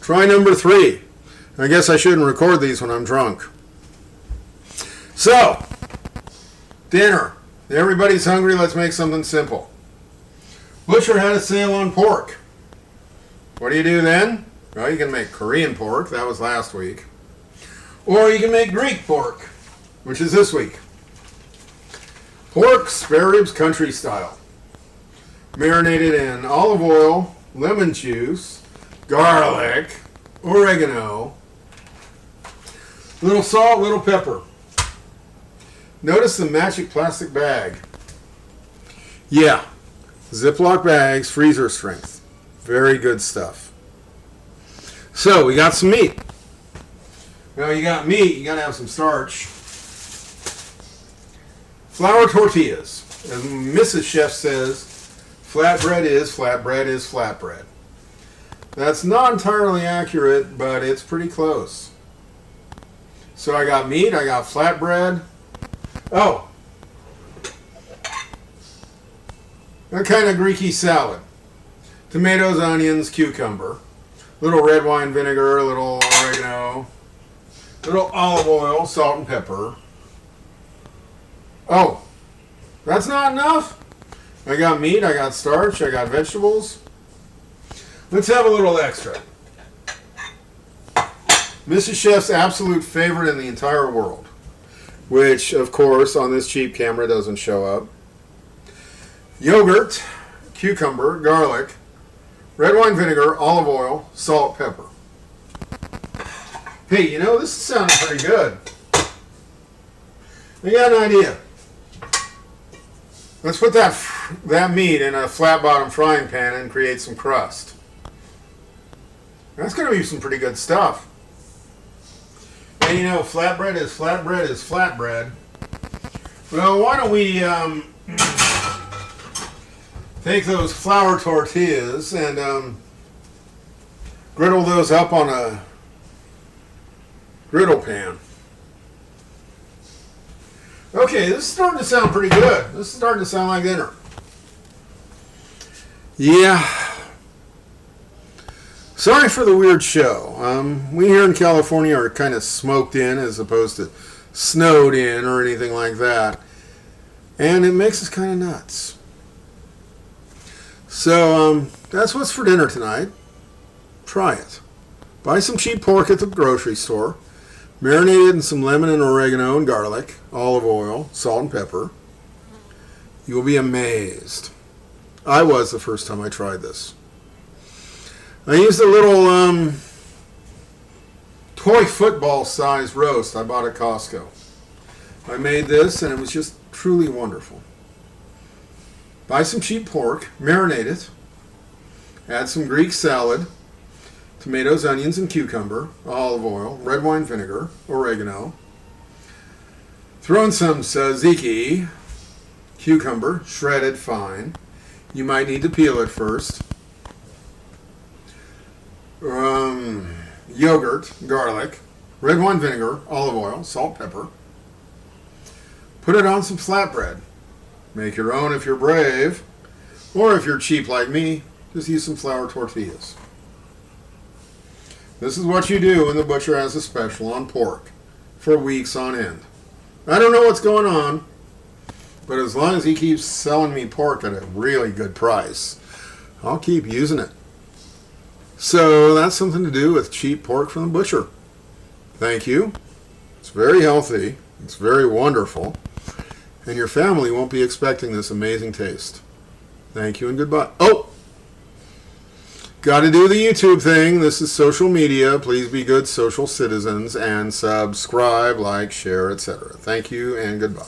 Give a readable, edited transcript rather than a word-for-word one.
Try number 3. I guess I shouldn't record these when I'm drunk. So, dinner. Everybody's hungry. Let's make something simple. Butcher had a sale on pork. What do you do then? Well, you can make Korean pork. That was last week. Or you can make Greek pork, which is this week. Pork spare ribs country style. Marinated in olive oil, lemon juice, garlic, oregano, little salt, little pepper. Notice the magic plastic bag. Yeah, Ziploc bags, freezer strength. Very good stuff. So, we got some meat. Well, you got meat, you got to have some starch. Flour tortillas. As Mrs. Chef says, flatbread is flatbread. That's not entirely accurate, but it's pretty close. So I got meat, I got flatbread. Oh, a kind of Greeky salad. Tomatoes, onions, cucumber. Little red wine vinegar, a little oregano, little olive oil, salt and pepper. Oh, that's not enough? I got meat, I got starch, I got vegetables. Let's have a little extra. Mrs. Chef's absolute favorite in the entire world, which, of course, on this cheap camera doesn't show up. Yogurt, cucumber, garlic, red wine vinegar, olive oil, salt, pepper. Hey, you know, this is sounding pretty good. I got an idea. Let's put that meat in a flat-bottom frying pan and create some crust. That's going to be some pretty good stuff. And you know, flatbread is flatbread. Well, why don't we take those flour tortillas and griddle those up on a griddle pan. Okay, this is starting to sound pretty good. This is starting to sound like dinner. Yeah. Sorry for the weird show. We here in California are kind of smoked in as opposed to snowed in or anything like that. And it makes us kind of nuts. So, that's what's for dinner tonight. Try it. Buy some cheap pork at the grocery store. Marinate it in some lemon and oregano and garlic, olive oil, salt and pepper. You will be amazed. I was the first time I tried this. I used a little toy football size roast I bought at Costco. I made this and it was just truly wonderful. Buy some cheap pork, marinate it, add some Greek salad, tomatoes, onions, and cucumber, olive oil, red wine vinegar, oregano. Throw in some tzatziki, cucumber, shredded fine. You might need to peel it first. Yogurt, garlic, red wine vinegar, olive oil, salt, pepper. Put it on some flatbread. Make your own if you're brave, or if you're cheap like me, just use some flour tortillas. This is what you do when the butcher has a special on pork for weeks on end. I don't know what's going on, but as long as he keeps selling me pork at a really good price, I'll keep using it. So that's something to do with cheap pork from the butcher. Thank you. It's very healthy. It's very wonderful. And your family won't be expecting this amazing taste. Thank you and goodbye. Oh! Got to do the YouTube thing. This is social media. Please be good social citizens and subscribe, like, share, etc. Thank you and goodbye.